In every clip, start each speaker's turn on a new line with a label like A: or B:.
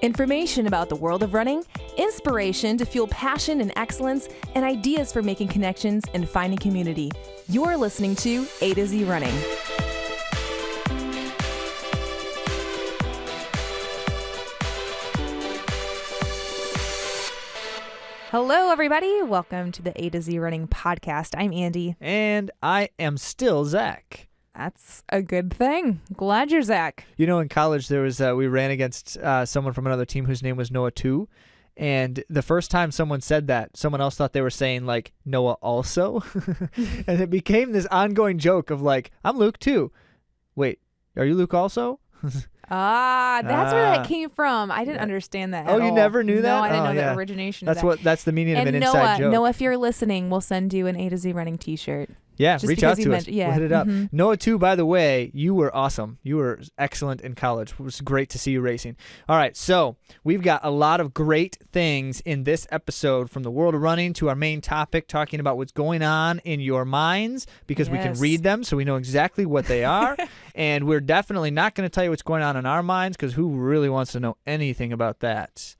A: Information about the world of running, inspiration to fuel passion and excellence, and ideas for making connections and finding community. You're listening to AtoZrunning. Hello, everybody. Welcome to the AtoZrunning podcast. I'm Andy.
B: And I am still Zach.
A: That's a good thing. Glad you're Zach.
B: You know, in college, there was we ran against someone from another team whose name was Noah too. And the first time someone said that, someone else thought they were saying, like, Noah also. And it became this ongoing joke of, like, I'm Luke too. Wait, are you Luke also?
A: That's where that came from. I didn't understand that at all.
B: You never knew that?
A: No, I didn't know the origination of that.
B: That's the meaning of an
A: Noah,
B: inside joke.
A: Noah, if you're listening, we'll send you an AtoZrunning t-shirt.
B: Yeah,
A: Just
B: reach out to us.
A: Yeah.
B: We'll hit it up. Noah, too, by the way, you were awesome. You were excellent in college. It was great to see you racing. All right, so we've got a lot of great things in this episode, from the world of running to our main topic, talking about what's going on in your minds, because we can read them so we know exactly what they are. And we're definitely not going to tell you what's going on in our minds, because who really wants to know anything about that?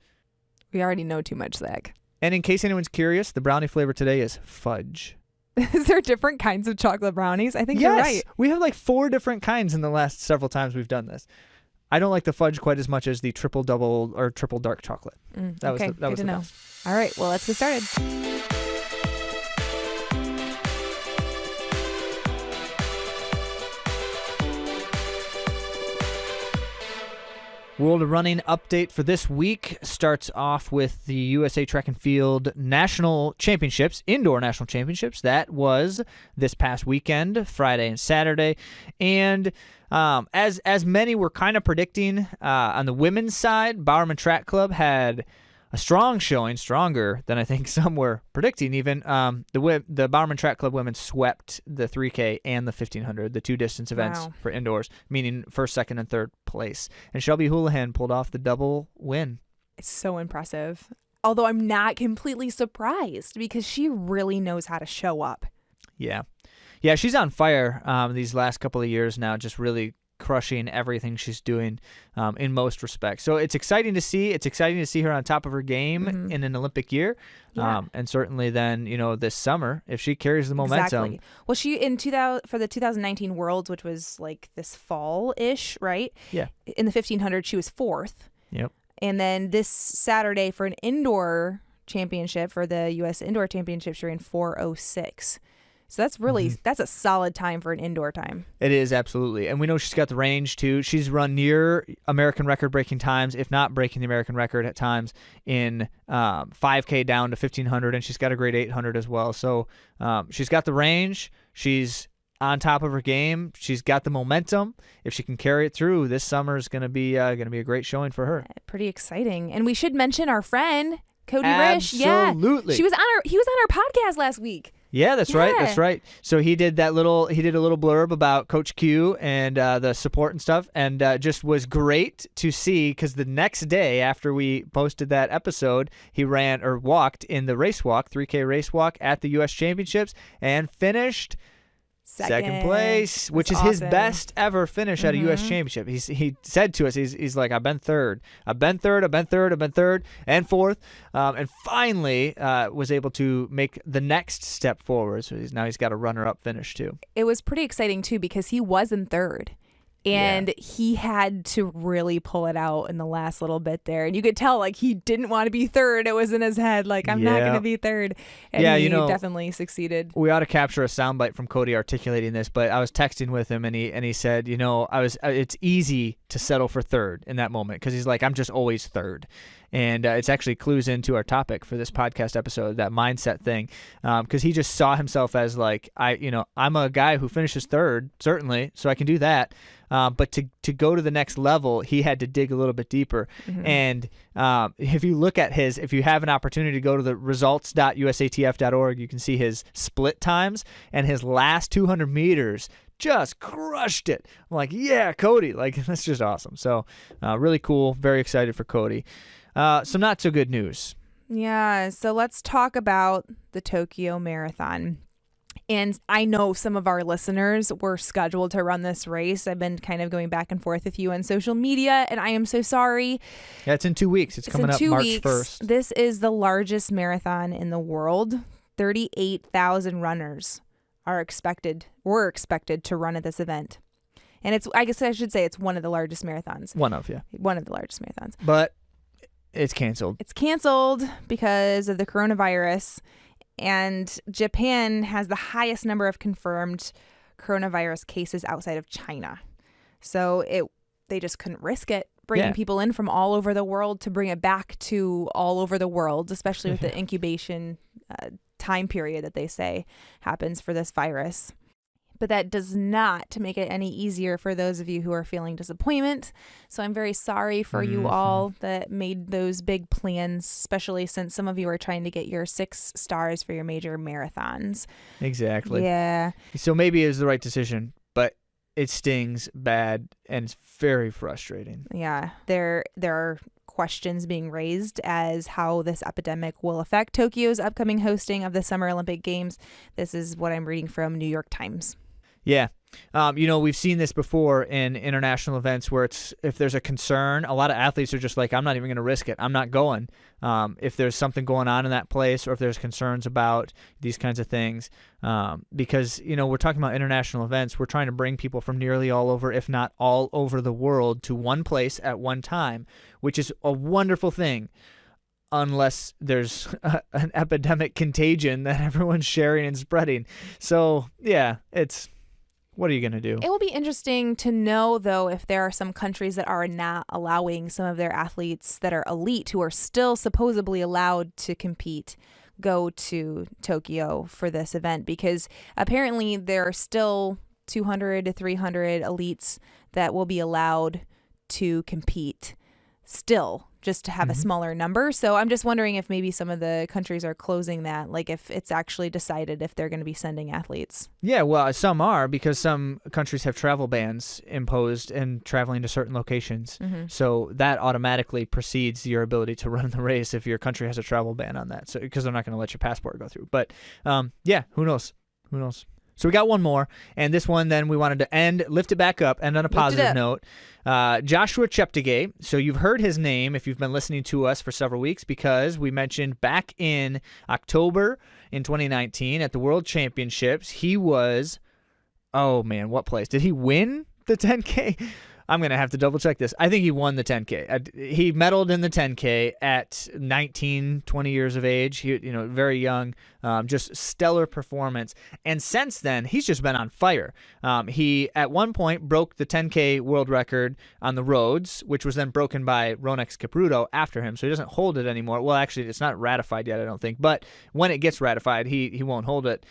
A: We already know too much, Zach.
B: And in case anyone's curious, the brownie flavor today is fudge.
A: Is there different kinds of chocolate brownies? I think you're right.
B: We have like 4 different kinds in the last several times we've done this. I don't like the fudge quite as much as the triple double or triple dark chocolate. That was
A: good to know.
B: best.
A: All right, well, let's get started.
B: World of Running update for this week starts off with the USA Track and Field National Championships, Indoor National Championships. That was this past weekend, Friday and Saturday. And as many were kind of predicting, on the women's side, Bowerman Track Club had a strong showing, stronger than I think some were predicting even. The Bowerman Track Club women swept the 3K and the 1500, the 2 distance events for indoors, meaning first, second, and third place. And Shelby Houlihan pulled off the double win.
A: It's so impressive. Although I'm not completely surprised, because she really knows how to show up.
B: Yeah, she's on fire these last couple of years now, just really crushing everything she's doing in most respects. So it's exciting to see. It's exciting to see her on top of her game in an Olympic year. And certainly then, this summer, if she carries the momentum.
A: Exactly. Well, she for the 2019 Worlds, which was like this fall-ish, right?
B: Yeah.
A: In the 1500, she was 4th.
B: Yep.
A: And then this Saturday for an indoor championship, for the U.S. Indoor Championship, she ran 4:06. So that's really, that's a solid time for an indoor time.
B: It is, absolutely. And we know she's got the range, too. She's run near American record-breaking times, if not breaking the American record at times, in 5K down to 1,500, and she's got a great 800 as well. So she's got the range. She's on top of her game. She's got the momentum. If she can carry it through, this summer is going to be a great showing for her.
A: Pretty exciting. And we should mention our friend, Cody Risch.
B: Absolutely.
A: Yeah. He was on our podcast last week.
B: Yeah, that's right. That's right. So he did a little blurb about Coach Q and the support and stuff, and just was great to see, because the next day after we posted that episode, he walked in the race walk, 3K race walk at the U.S. Championships, and finished second place, which is his best ever finish at a U.S. championship. He said to us, he's like, I've been third, and fourth, and finally was able to make the next step forward. So he's got a runner-up finish too.
A: It was pretty exciting too, because he was in third. And he had to really pull it out in the last little bit there. And you could tell, like, he didn't want to be third. It was in his head, like, I'm not going to be third. And he definitely succeeded.
B: We ought to capture a soundbite from Cody articulating this, but I was texting with him, and he said, it's easy to settle for third in that moment, because he's like, I'm just always third. And it's actually clues into our topic for this podcast episode, that mindset thing, because he just saw himself as like, I'm a guy who finishes third, certainly, so I can do that. But to go to the next level, he had to dig a little bit deeper. And if you look at if you have an opportunity to go to the results.usatf.org, you can see his split times, and his last 200 meters just crushed it. I'm like, yeah, Cody, like, that's just awesome. So really cool. Very excited for Cody. Some not so good news.
A: Yeah, so let's talk about the Tokyo Marathon. And I know some of our listeners were scheduled to run this race. I've been kind of going back and forth with you on social media, and I am so sorry.
B: Yeah, it's in 2 weeks. It's coming up March 1st.
A: This is the largest marathon in the world. 38,000 runners were expected to run at this event. And I guess I should say it's one of the largest marathons.
B: One of the
A: largest marathons.
B: But it's canceled.
A: It's canceled because of the coronavirus. And Japan has the highest number of confirmed coronavirus cases outside of China. So they just couldn't risk it, bringing people in from all over the world to bring it back to all over the world, especially with the incubation time period that they say happens for this virus. But that does not make it any easier for those of you who are feeling disappointment. So I'm very sorry for you all that made those big plans, especially since some of you are trying to get your 6 stars for your major marathons.
B: Exactly.
A: Yeah.
B: So maybe it was the right decision, but it stings bad and it's very frustrating.
A: Yeah. There are questions being raised as how this epidemic will affect Tokyo's upcoming hosting of the Summer Olympic Games. This is what I'm reading from New York Times.
B: Yeah. We've seen this before in international events where if there's a concern, a lot of athletes are just like, I'm not even going to risk it. I'm not going. If there's something going on in that place or if there's concerns about these kinds of things, because, we're talking about international events. We're trying to bring people from nearly all over, if not all over the world, to one place at one time, which is a wonderful thing. Unless there's an epidemic contagion that everyone's sharing and spreading. So, yeah, what are you going to do?
A: It will be interesting to know, though, if there are some countries that are not allowing some of their athletes that are elite, who are still supposedly allowed to compete, go to Tokyo for this event. Because apparently there are still 200 to 300 elites that will be allowed to compete still, just to have a smaller number. So I'm just wondering if maybe some of the countries are closing that, like if it's actually decided if they're going to be sending athletes.
B: Yeah, well, some are, because some countries have travel bans imposed and traveling to certain locations. So that automatically precedes your ability to run the race if your country has a travel ban on that. So because they're not going to let your passport go through. But yeah, who knows? So we got one more, and this one then we wanted to lift it back up, and on a positive note. Joshua Cheptegei. So you've heard his name if you've been listening to us for several weeks, because we mentioned back in October in 2019 at the World Championships, he was, what place? Did he win the 10K? I'm going to have to double check this. I think he won the 10K. He medaled in the 10K at 19, 20 years of age. He, very young, just stellar performance. And since then, he's just been on fire. He, at one point, broke the 10K world record on the roads, which was then broken by Ronex Kipruto after him. So he doesn't hold it anymore. Well, actually, it's not ratified yet, I don't think. But when it gets ratified, he won't hold it.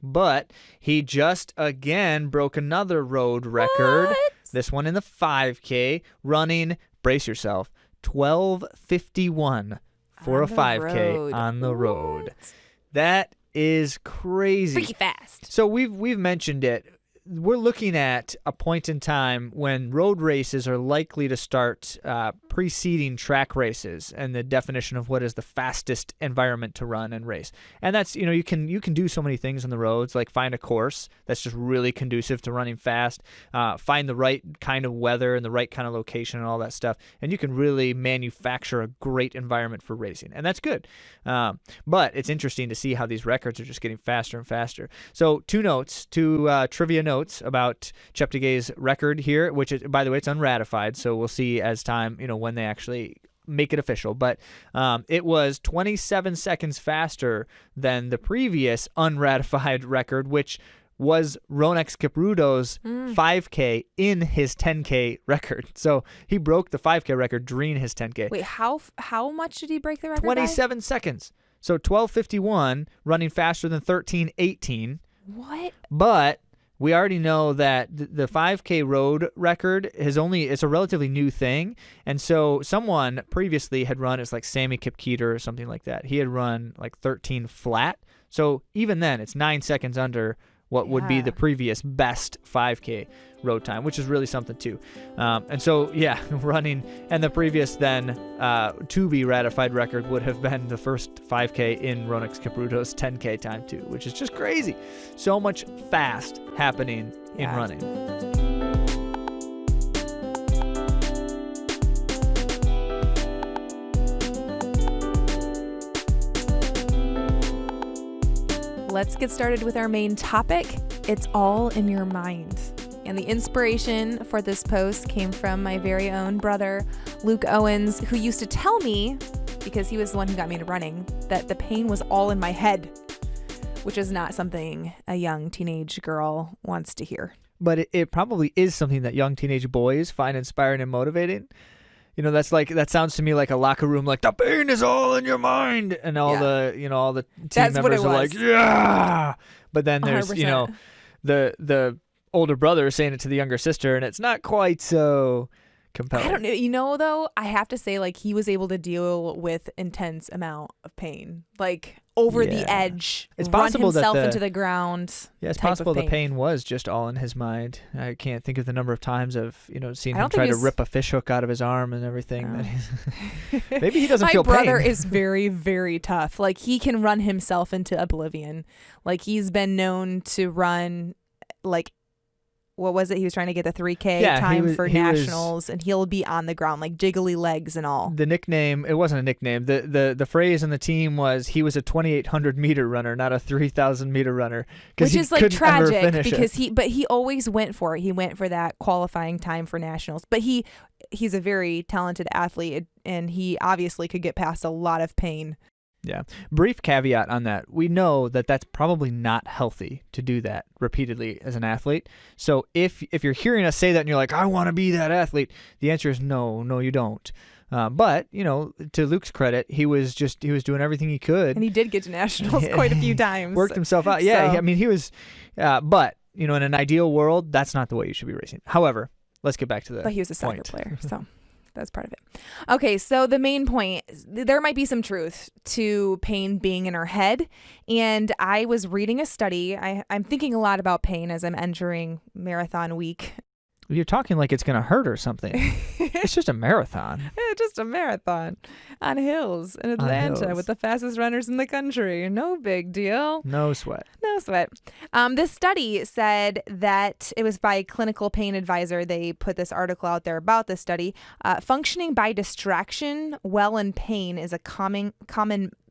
B: But he just, again, broke another road record.
A: What?
B: This one in the 5K, running, brace yourself, 12:51 for a 5K on the road. That is crazy.
A: Freaky fast.
B: So we've mentioned it. We're looking at a point in time when road races are likely to start preceding track races, and the definition of what is the fastest environment to run and race. And that's, you can do so many things on the roads, like find a course that's just really conducive to running fast, find the right kind of weather and the right kind of location and all that stuff, and you can really manufacture a great environment for racing, and that's good. But it's interesting to see how these records are just getting faster and faster. So two trivia notes about Cheptegei's record here, which is, by the way, it's unratified, so we'll see as time, when they actually make it official. But it was 27 seconds faster than the previous unratified record, which was Ronex Kipruto's 5K in his 10K record. So he broke the 5K record during his 10K.
A: Wait, how much did he break the record
B: 27 seconds. So 12:51, running faster than 13:18.
A: What?
B: But we already know that the 5K road record it's a relatively new thing. And so someone previously had run, it's like Sammy Kipketer or something like that. He had run like 13 flat. So even then, it's 9 seconds under what would be the previous best 5K road time, which is really something too. And so, yeah, running, and the previous then to be ratified record would have been the first 5K in Ronix Caputo's 10K time too, which is just crazy. So much fast happening in running.
A: Let's get started with our main topic. It's all in your mind. And the inspiration for this post came from my very own brother, Luke Owens, who used to tell me, because he was the one who got me into running, that the pain was all in my head, which is not something a young teenage girl wants to hear.
B: But it probably is something that young teenage boys find inspiring and motivating. You know, that sounds to me like a locker room, like the pain is all in your mind, and all the team members are like, yeah. But then there's 100%. The older brother saying it to the younger sister, and it's not quite so compelling.
A: I don't know. Though, I have to say, like, he was able to deal with intense amount of pain, like over the edge,
B: it's
A: run
B: possible
A: himself
B: that
A: into the ground.
B: Yeah, it's possible the pain was just all in his mind. I can't think of the number of times I've seen him try to rip a fishhook out of his arm and everything.
A: No.
B: Maybe he doesn't feel pain.
A: My brother is very, very tough. Like, he can run himself into oblivion. Like, he's been known to run, like, what was it? He was trying to get the 3K time for nationals, and he'll be on the ground, like jiggly legs and all.
B: The nickname, it wasn't a nickname. The phrase in the team was he was a 2,800 meter runner, not a 3,000 meter runner.
A: Which is like tragic because he always went for it. He went for that qualifying time for nationals. But he's a very talented athlete, and he obviously could get past a lot of pain.
B: Yeah. Brief caveat on that. We know that that's probably not healthy to do that repeatedly as an athlete. So if you're hearing us say that and you're like, I want to be that athlete, the answer is no, you don't. But, to Luke's credit, he was doing everything he could.
A: And he did get to nationals quite a few times.
B: Worked himself out. Yeah. So. I mean, he was, but, in an ideal world, that's not the way you should be racing. However, let's get back to the
A: But he was a soccer player, so. That's part of it. Okay, so the main point, there might be some truth to pain being in our head. And I was reading a study. I'm thinking a lot about pain as I'm entering marathon week.
B: You're talking like it's going to hurt or something. It's just a marathon.
A: Yeah, just a marathon on hills in Atlanta with the fastest runners in the country. No big deal.
B: No sweat.
A: No sweat. This study said that it was by Clinical Pain Advisor. They put this article out there about this study. Functioning by distraction while in pain is a common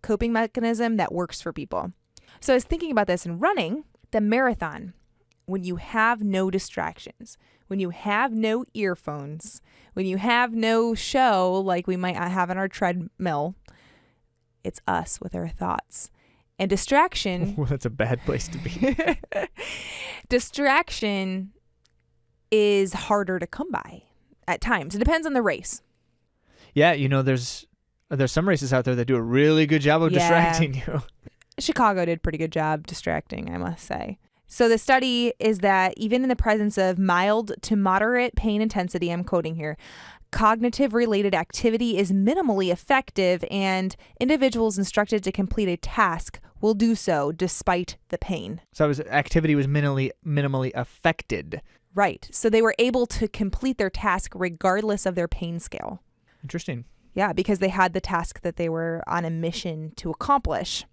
A: coping mechanism that works for people. So I was thinking about this in running, the marathon, when you have no distractions, when you have no earphones, when you have no show like we might have on our treadmill, it's us with our thoughts. And distraction...
B: Well, that's a bad place to be.
A: Distraction is harder to come by at times. It depends on the race.
B: Yeah, there's some races out there that do a really good job of distracting you.
A: Chicago did a pretty good job distracting, I must say. So the study is that even in the presence of mild to moderate pain intensity, I'm quoting here, cognitive related activity is minimally effective, and individuals instructed to complete a task will do so despite the pain.
B: So activity was minimally affected.
A: Right. So they were able to complete their task regardless of their pain scale.
B: Interesting.
A: Yeah, because they had the task that they were on a mission to accomplish.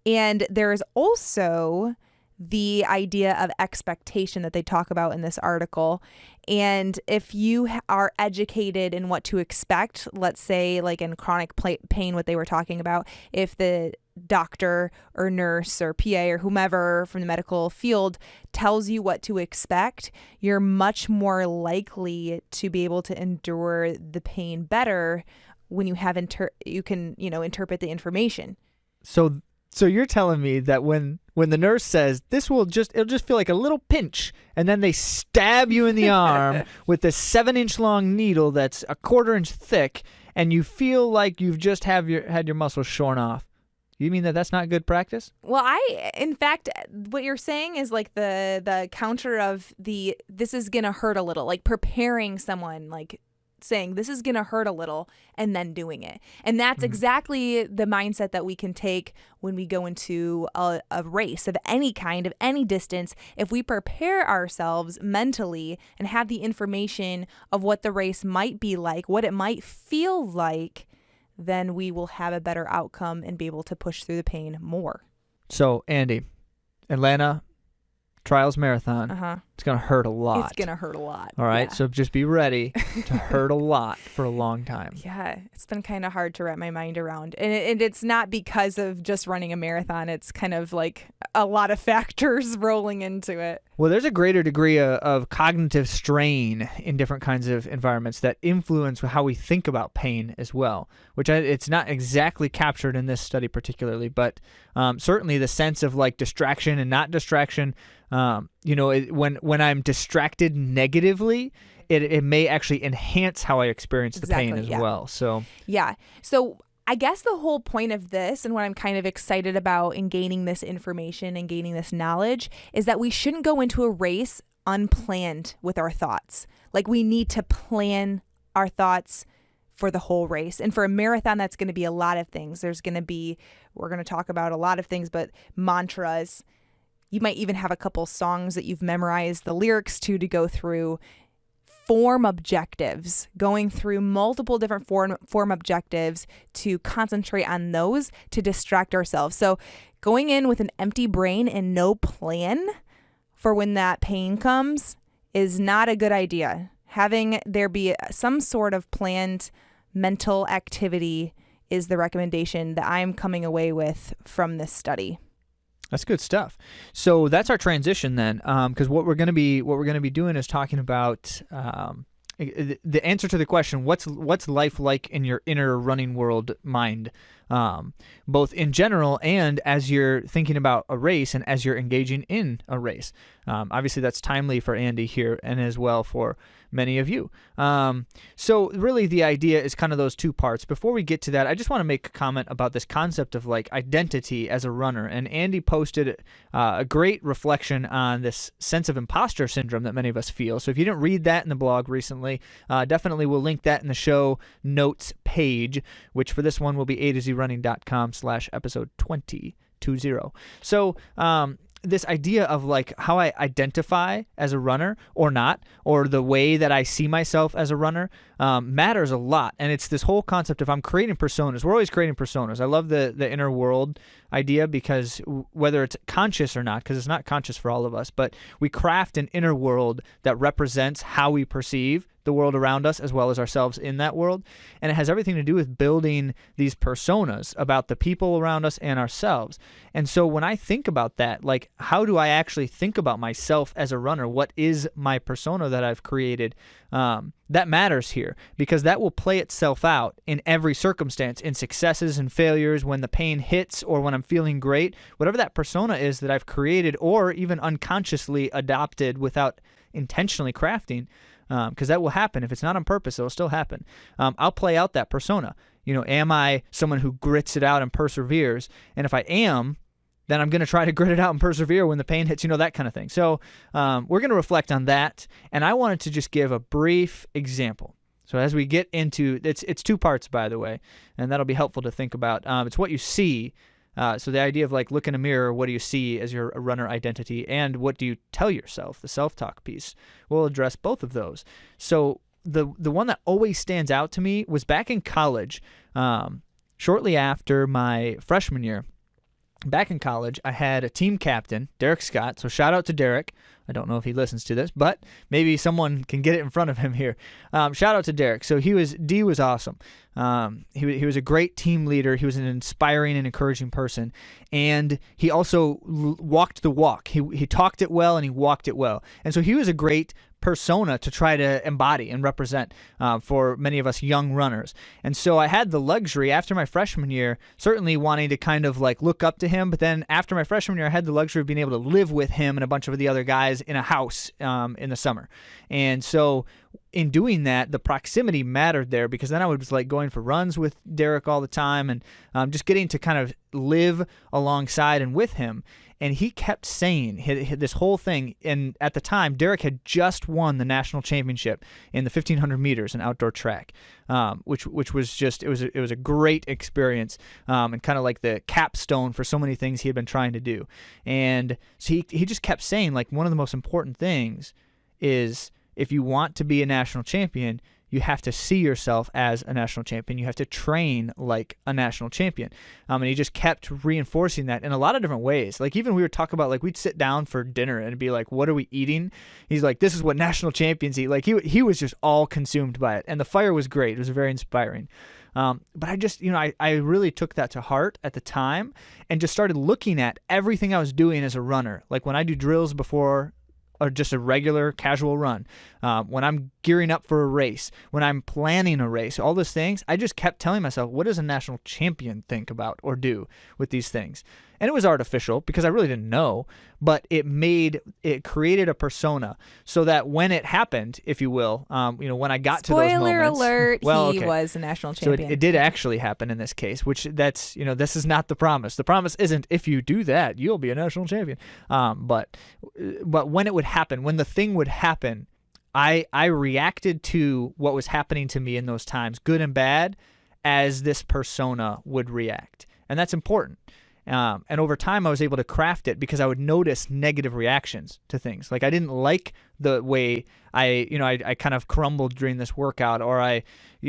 A: And there is also the idea of expectation that they talk about in this article. And if you are educated in what to expect, let's say like in chronic pain, what they were talking about, if the doctor or nurse or PA or whomever from the medical field tells you what to expect, you're much more likely to be able to endure the pain better when you have you can interpret the information.
B: So you're telling me that when the nurse says it'll just feel like a little pinch, and then they stab you in the arm with this 7-inch long needle that's a 1/4 inch thick, and you feel like you've just had your muscles shorn off. You mean that's not good practice?
A: Well, in fact, what you're saying is like the counter of this is gonna hurt a little, like preparing someone, like saying this is going to hurt a little and then doing it. And that's exactly the mindset that we can take when we go into a race of any kind, of any distance. If we prepare ourselves mentally and have the information of what the race might be like, what it might feel like, then we will have a better outcome and be able to push through the pain more.
B: So, Andy, Atlanta Trials Marathon. It's going to hurt a lot.
A: It's going to hurt a lot.
B: All right.
A: Yeah.
B: So just be ready to hurt a lot for a long time.
A: Yeah. It's been kind of hard to wrap my mind around. And it's not because of just running a marathon. It's kind of like a lot of factors rolling into it.
B: Well, there's a greater degree of cognitive strain in different kinds of environments that influence how we think about pain as well, which it's not exactly captured in this study particularly, but certainly the sense of like distraction and not distraction. When I'm distracted negatively, it may actually enhance how I experience the pain as well. So
A: I guess the whole point of this and what I'm kind of excited about in gaining this information and gaining this knowledge is that we shouldn't go into a race unplanned with our thoughts. Like, we need to plan our thoughts for the whole race. And for a marathon, that's going to be a lot of things. We're going to talk about a lot of things, but mantras. You might even have a couple songs that you've memorized the lyrics to go through. Form objectives, going through multiple different form objectives to concentrate on those to distract ourselves. So going in with an empty brain and no plan for when that pain comes is not a good idea. Having there be some sort of planned mental activity is the recommendation that I'm coming away with from this study.
B: That's good stuff. So that's our transition then, because what we're going to be doing is talking about the answer to the question, what's life like in your inner running world mind, both in general and as you're thinking about a race and as you're engaging in a race. Obviously, that's timely for Andy here and as well for many of you. So really the idea is kind of those two parts. Before we get to that, I just want to make a comment about this concept of like identity as a runner. And Andy posted a great reflection on this sense of imposter syndrome that many of us feel. So if you didn't read that in the blog recently, definitely we'll link that in the show notes page, which for this one will be AtoZrunning.com/episode 20. So this idea of like how I identify as a runner or not, or the way that I see myself as a runner matters a lot. And it's this whole concept of I'm creating personas. We're always creating personas. I love the inner world idea because whether it's conscious or not, because it's not conscious for all of us, but we craft an inner world that represents how we perceive the world around us as well as ourselves in that world. And it has everything to do with building these personas about the people around us and ourselves. And so when I think about that, like, how do I actually think about myself as a runner? What is my persona that I've created? That matters here because that will play itself out in every circumstance, in successes and failures, when the pain hits or when I'm feeling great. Whatever that persona is that I've created or even unconsciously adopted without intentionally crafting, because that will happen. If it's not on purpose, it will still happen. I'll play out that persona. Am I someone who grits it out and perseveres? And if I am, then I'm going to try to grit it out and persevere when the pain hits, that kind of thing. So we're going to reflect on that. And I wanted to just give a brief example. So as we get into, it's two parts, by the way, and that'll be helpful to think about. It's what you see. So the idea of like look in a mirror, what do you see as your runner identity, and what do you tell yourself, the self-talk piece. We'll address both of those. So the one that always stands out to me was back in college, shortly after my freshman year. Back in college, I had a team captain, Derek Scott. So shout out to Derek. I don't know if he listens to this, but maybe someone can get it in front of him here. Shout out to Derek. So D was awesome. He was a great team leader. He was an inspiring and encouraging person. And he also walked the walk. He talked it well and he walked it well. And so he was a great persona to try to embody and represent for many of us young runners. And so I had the luxury after my freshman year, certainly wanting to kind of like look up to him. But then after my freshman year, I had the luxury of being able to live with him and a bunch of the other guys in a house in the summer. And so in doing that, the proximity mattered there, because then I was like going for runs with Derek all the time, and just getting to kind of live alongside and with him. And he kept saying this whole thing. And at the time, Derek had just won the national championship in the 1,500 meters in outdoor track, which was just, it was a great experience, and kind of like the capstone for so many things he had been trying to do. And so he just kept saying, like, one of the most important things is, if you want to be a national champion, you have to see yourself as a national champion. You have to train like a national champion. And he just kept reinforcing that in a lot of different ways. Like, even we would talk about, like, we'd sit down for dinner and be like, what are we eating? He's like, this is what national champions eat. Like, he was just all consumed by it. And the fire was great. It was very inspiring. But I just, I really took that to heart at the time, and just started looking at everything I was doing as a runner. Like, when I do drills before, or just a regular casual run, when I'm gearing up for a race, when I'm planning a race, all those things, I just kept telling myself, what does a national champion think about or do with these things? And it was artificial, because I really didn't know, but it created a persona, so that when it happened, if you will, when I got to those moments.
A: Spoiler alert, he was a national champion.
B: So it did actually happen in this case, which this is not the promise. The promise isn't, if you do that, you'll be a national champion. But when it would happen, when the thing would happen, I reacted to what was happening to me in those times, good and bad, as this persona would react. And that's important. And over time, I was able to craft it, because I would notice negative reactions to things. Like, I didn't like the way I kind of crumbled during this workout, or I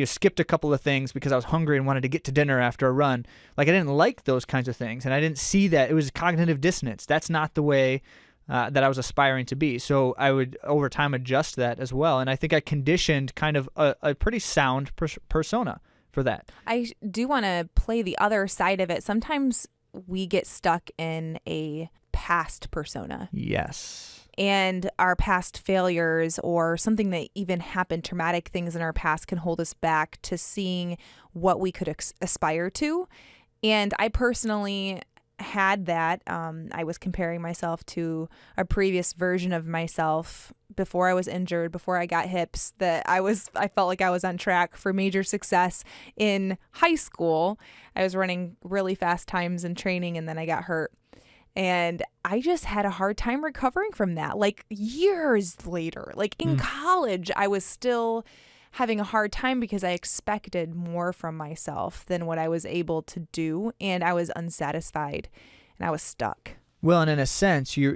B: skipped a couple of things because I was hungry and wanted to get to dinner after a run. Like, I didn't like those kinds of things, and I didn't see that. It was cognitive dissonance. That's not the way that I was aspiring to be. So I would, over time, adjust that as well. And I think I conditioned kind of a pretty sound persona for that.
A: I do want to play the other side of it. Sometimes we get stuck in a past persona.
B: Yes.
A: And our past failures, or something that even happened, traumatic things in our past, can hold us back to seeing what we could aspire to. And I personally had that. I was comparing myself to a previous version of myself before I was injured, before I got hips, that I felt like I was on track for major success in high school. I was running really fast times in training, and then I got hurt. And I just had a hard time recovering from that. Like, years later, like in college, I was still having a hard time, because I expected more from myself than what I was able to do, and I was unsatisfied, and I was stuck.
B: Well, and in a sense, you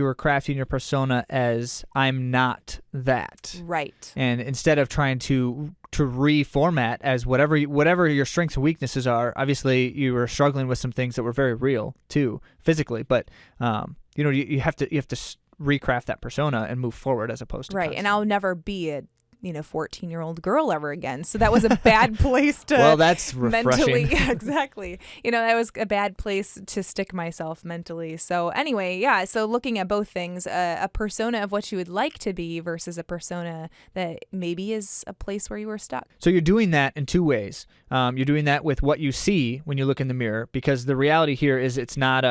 B: were crafting your persona as, I'm not that.
A: Right.
B: And instead of trying to reformat as whatever your strengths and weaknesses are, obviously you were struggling with some things that were very real too, physically, but you have to recraft that persona and move forward, as opposed to
A: right. And I'll never be a 14-year-old girl ever again. So that was a bad place to
B: well, that's refreshing.
A: mentally. Exactly. That was a bad place to stick myself mentally. So anyway, yeah. So looking at both things, a persona of what you would like to be versus a persona that maybe is a place where you were stuck.
B: So you're doing that in two ways. You're doing that with what you see when you look in the mirror, because the reality here is it's not.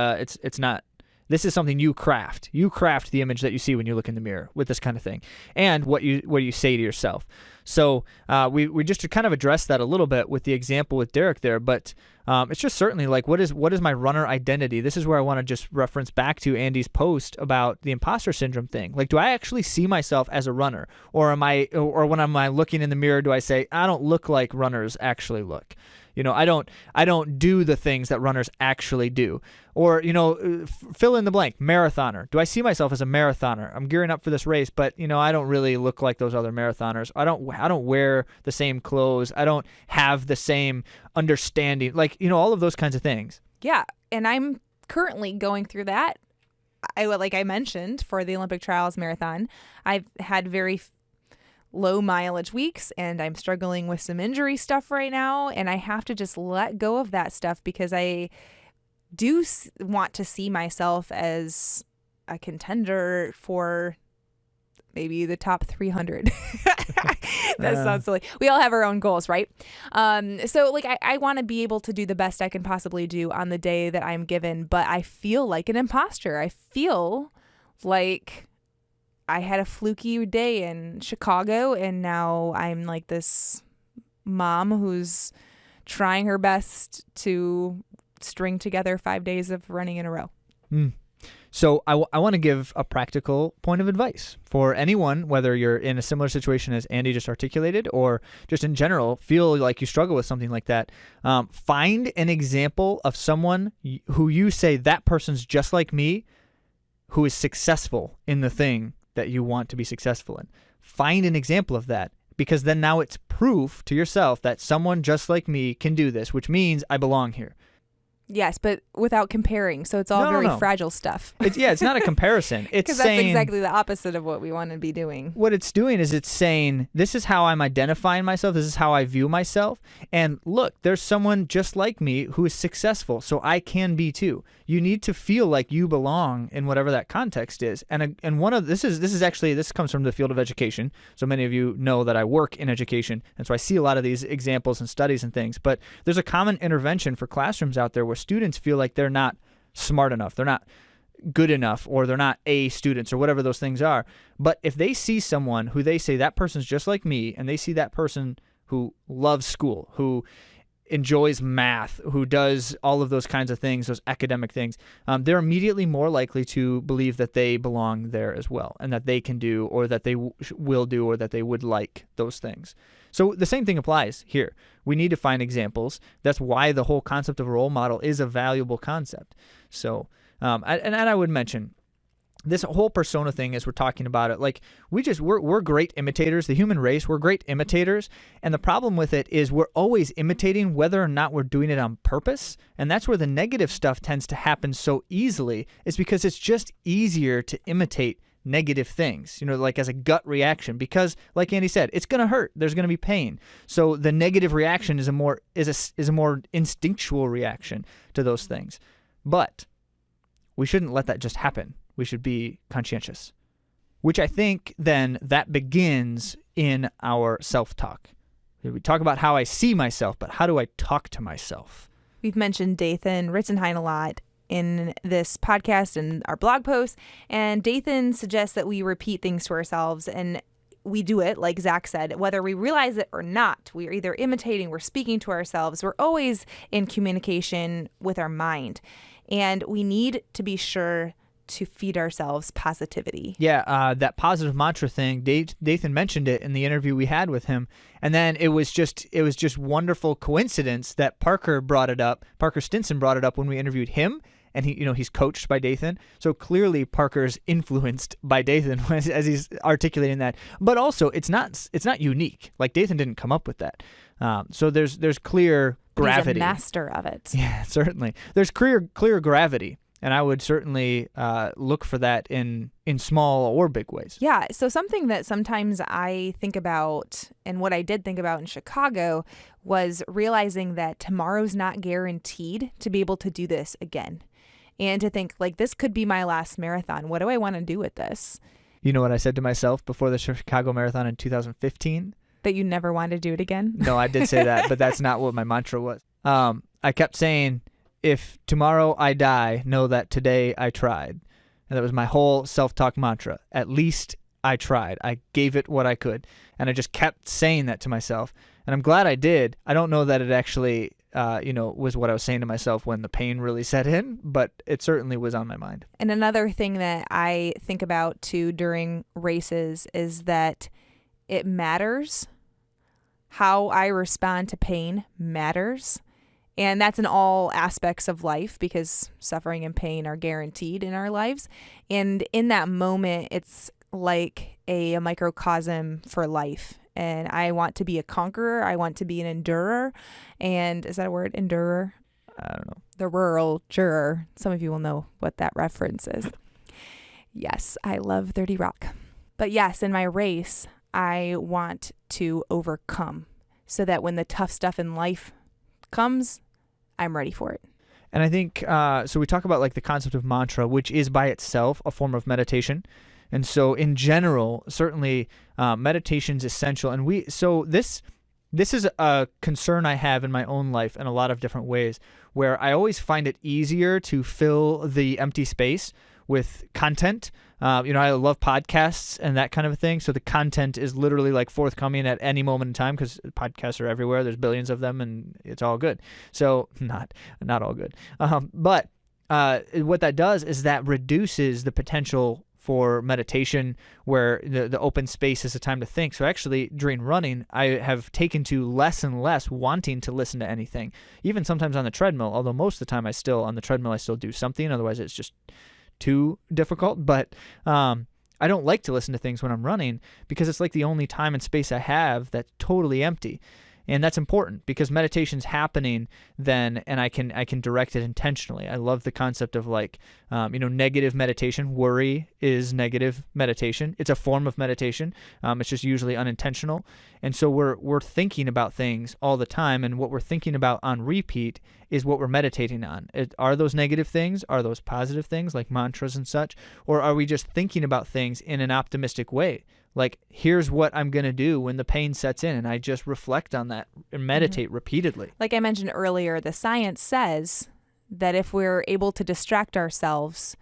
B: This is something you craft. You craft the image that you see when you look in the mirror with this kind of thing, and what you say to yourself. So we just kind of addressed that a little bit with the example with Derek there, but it's just certainly like, what is my runner identity? This is where I want to just reference back to Andy's post about the imposter syndrome thing. Like, do I actually see myself as a runner, or when I'm looking in the mirror, do I say, I don't look like runners actually look? I don't do the things that runners actually do. Or, fill in the blank, marathoner. Do I see myself as a marathoner? I'm gearing up for this race, but, I don't really look like those other marathoners. I don't wear the same clothes. I don't have the same understanding, like, all of those kinds of things.
A: Yeah. And I'm currently going through that. Like I mentioned, for the Olympic Trials Marathon, I've had very low mileage weeks, and I'm struggling with some injury stuff right now, and I have to just let go of that stuff, because I do want to see myself as a contender for maybe the top 300. That sounds silly. We all have our own goals, right? So like I want to be able to do the best I can possibly do on the day that I'm given, but I feel like an imposter. I feel like I had a fluky day in Chicago, and now I'm like this mom who's trying her best to string together 5 days of running in a row.
B: So I want to give a practical point of advice for anyone, whether you're in a similar situation as Andy just articulated, or just in general feel like you struggle with something like that. Find an example of someone who you say, that person's just like me, who is successful in the thing that you want to be successful in. Find an example of that, because then now it's proof to yourself that someone just like me can do this, which means I belong here.
A: Yes, but without comparing. So it's all very fragile stuff.
B: It's not a comparison. It's
A: because that's exactly the opposite of what we want to be doing.
B: What it's doing is it's saying, this is how I'm identifying myself. This is how I view myself. And look, there's someone just like me who is successful, so I can be too. You need to feel like you belong in whatever that context is. And one of this comes from the field of education. So many of you know that I work in education, and so I see a lot of these examples and studies and things. But there's a common intervention for classrooms out there where students feel like they're not smart enough, they're not good enough, or they're not A students, or whatever those things are. But if they see someone who they say, that person's just like me, and they see that person who loves school, who enjoys math, who does all of those kinds of things, those academic things, they're immediately more likely to believe that they belong there as well, and that they can do, or that they will do, or that they would like those things. So the same thing applies here. We need to find examples. That's why the whole concept of a role model is a valuable concept. So, and I would mention, this whole persona thing, as we're talking about it, like we're great imitators. The human race, we're great imitators. And the problem with it is we're always imitating whether or not we're doing it on purpose. And that's where the negative stuff tends to happen so easily, is because it's just easier to imitate negative things, like as a gut reaction, because like Andy said, it's going to hurt. There's going to be pain. So the negative reaction is a more instinctual reaction to those things. But we shouldn't let that just happen. We should be conscientious, which I think then that begins in our self-talk. We talk about how I see myself, but how do I talk to myself?
A: We've mentioned Dathan Ritzenhein a lot in this podcast and our blog posts, and Dathan suggests that we repeat things to ourselves, and we do it, like Zach said, whether we realize it or not. We're either imitating, we're speaking to ourselves, we're always in communication with our mind, and we need to be sure to feed ourselves positivity.
B: Yeah, that positive mantra thing, Dathan mentioned it in the interview we had with him, and then it was just wonderful coincidence that Parker Stinson brought it up when we interviewed him, and he's coached by Dathan, so clearly Parker's influenced by Dathan as he's articulating that. But also, it's not unique. Like, Dathan didn't come up with that. So there's clear gravity.
A: He's a master of it.
B: Yeah, certainly. There's clear gravity. And I would certainly look for that in small or big ways.
A: Yeah. So something that sometimes I think about, and what I did think about in Chicago, was realizing that tomorrow's not guaranteed to be able to do this again. And to think, like, this could be my last marathon. What do I want to do with this?
B: You know what I said to myself before the Chicago Marathon in 2015?
A: That you never want to do it again?
B: No, I did say that, but that's not what my mantra was. I kept saying, if tomorrow I die, know that today I tried. And that was my whole self-talk mantra. At least I tried. I gave it what I could. And I just kept saying that to myself. And I'm glad I did. I don't know that it actually, was what I was saying to myself when the pain really set in, but it certainly was on my mind.
A: And another thing that I think about too during races is that it matters. How I respond to pain matters. And that's in all aspects of life, because suffering and pain are guaranteed in our lives. And in that moment, it's like a microcosm for life. And I want to be a conqueror. I want to be an endurer. And is that a word? Endurer?
B: I don't know.
A: The rural juror. Some of you will know what that reference is. Yes, I love 30 Rock. But yes, in my race, I want to overcome so that when the tough stuff in life comes, I'm ready for it.
B: And I think, so we talk about like the concept of mantra, which is by itself a form of meditation. And so in general, certainly meditation is essential. And this is a concern I have in my own life in a lot of different ways, where I always find it easier to fill the empty space with content. I love podcasts and that kind of a thing. So the content is literally like forthcoming at any moment in time because podcasts are everywhere. There's billions of them and it's all good. So not all good. But what that does is that reduces the potential for meditation where the open space is a time to think. So actually during running, I have taken to less and less wanting to listen to anything, even sometimes on the treadmill, although most of the time I still do something. Otherwise it's just too difficult. But I don't like to listen to things when I'm running because it's like the only time and space I have that's totally empty. And that's important because meditation's happening then, and I can direct it intentionally. I love the concept of negative meditation. Worry is negative meditation. It's a form of meditation. It's just usually unintentional. And so we're thinking about things all the time, and what we're thinking about on repeat is what we're meditating on. Are those negative things? Are those positive things like mantras and such? Or are we just thinking about things in an optimistic way? Like, here's what I'm going to do when the pain sets in, and I just reflect on that and meditate repeatedly.
A: Like I mentioned earlier, the science says that if we're able to distract ourselves,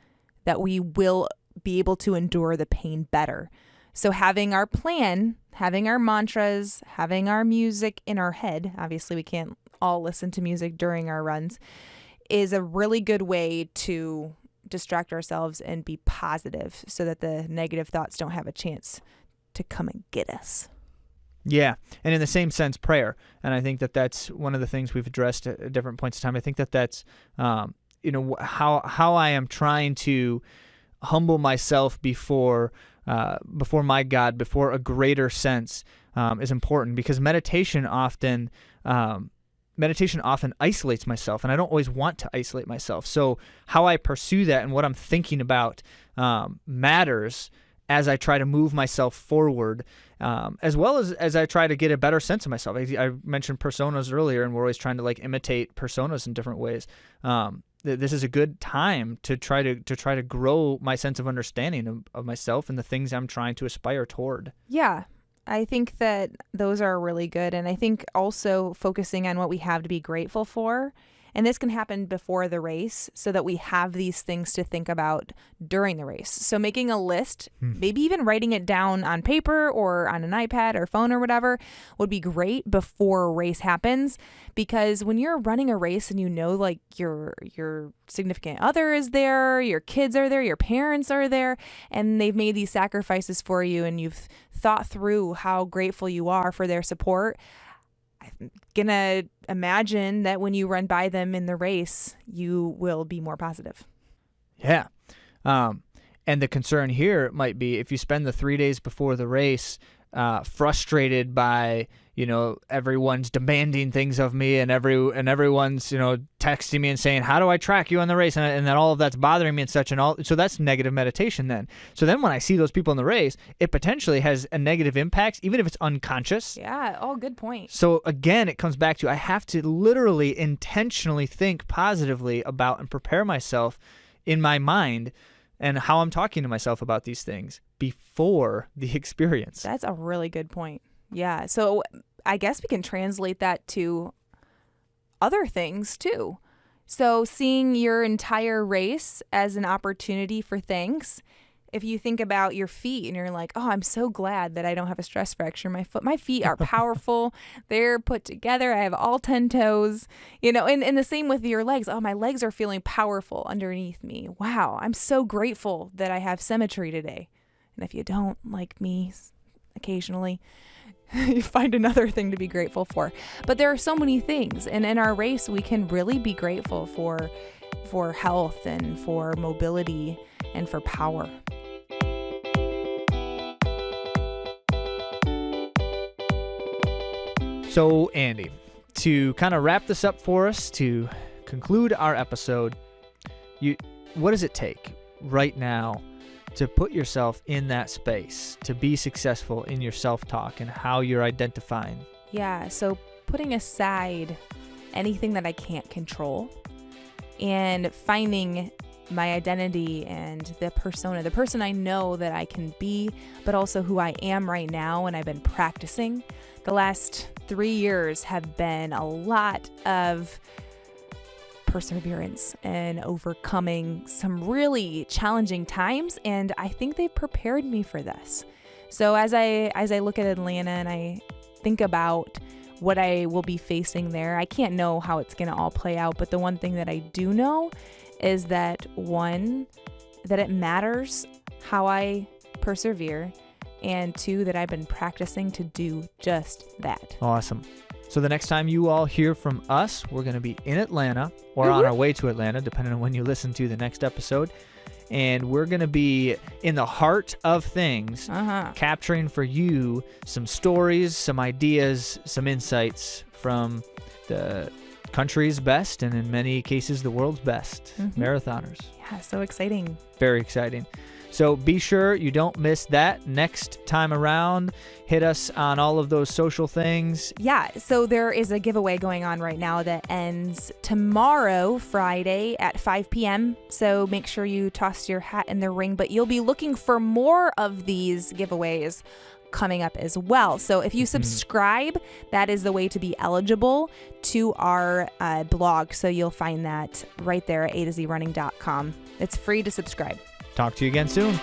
A: that we will be able to endure the pain better. So having our plan, having our mantras, having our music in our head, obviously we can't all listen to music during our runs, is a really good way to distract ourselves and be positive so that the negative thoughts don't have a chance to come and get us.
B: Yeah, and in the same sense, prayer. And I think that that's one of the things we've addressed at different points in time. I think that that's, how I am trying to humble myself before my God, before a greater sense is important, because meditation often isolates myself, and I don't always want to isolate myself. So how I pursue that and what I'm thinking about matters as I try to move myself forward, as well as I try to get a better sense of myself. I mentioned personas earlier, and we're always trying to imitate personas in different ways. This is a good time to try to grow my sense of understanding of myself and the things I'm trying to aspire toward.
A: Yeah. I think that those are really good. And I think also focusing on what we have to be grateful for. And this can happen before the race so that we have these things to think about during the race. So making a list, maybe even writing it down on paper or on an iPad or phone or whatever would be great before a race happens. Because when you're running a race and your significant other is there, your kids are there, your parents are there, and they've made these sacrifices for you and you've thought through how grateful you are for their support, I'm going to imagine that when you run by them in the race, you will be more positive.
B: Yeah. And the concern here might be if you spend the 3 days before the race frustrated by, everyone's demanding things of me and everyone's, texting me and saying, how do I track you on the race? And then all of that's bothering me and such and all. So that's negative meditation then. So then when I see those people in the race, it potentially has a negative impact, even if it's unconscious.
A: Yeah. Oh, good point.
B: So again, it comes back to I have to literally intentionally think positively about and prepare myself in my mind and how I'm talking to myself about these things before the experience.
A: That's a really good point. Yeah. So I guess we can translate that to other things too. So seeing your entire race as an opportunity for thanks. If you think about your feet and you're like, oh, I'm so glad that I don't have a stress fracture in my feet are powerful. They're put together. I have all 10 toes, and the same with your legs. Oh, my legs are feeling powerful underneath me. Wow. I'm so grateful that I have symmetry today. And if you don't, like me occasionally, you find another thing to be grateful for. But there are so many things. And in our race, we can really be grateful for health and for mobility and for power.
B: So, Andy, to kind of wrap this up for us, to conclude our episode, what does it take right now to put yourself in that space, to be successful in your self-talk and how you're identifying?
A: Yeah, so putting aside anything that I can't control and finding my identity and the person I know that I can be, but also who I am right now, and I've been practicing. The last 3 years have been a lot of perseverance and overcoming some really challenging times. And I think they've prepared me for this. So as I look at Atlanta and I think about what I will be facing there, I can't know how it's going to all play out. But the one thing that I do know is that, one, that it matters how I persevere, and two, that I've been practicing to do just that.
B: Awesome. So the next time you all hear from us, we're going to be in Atlanta or on our way to Atlanta, depending on when you listen to the next episode. And we're going to be in the heart of things, capturing for you some stories, some ideas, some insights from the country's best, and in many cases, the world's best marathoners.
A: Yeah, so exciting.
B: Very exciting. So be sure you don't miss that next time around. Hit us on all of those social things.
A: Yeah, so there is a giveaway going on right now that ends tomorrow, Friday at 5 p.m. So make sure you toss your hat in the ring, but you'll be looking for more of these giveaways coming up as well. So if you subscribe, that is the way to be eligible to our blog. So you'll find that right there at AtoZrunning.com. It's free to subscribe.
B: Talk to you again soon.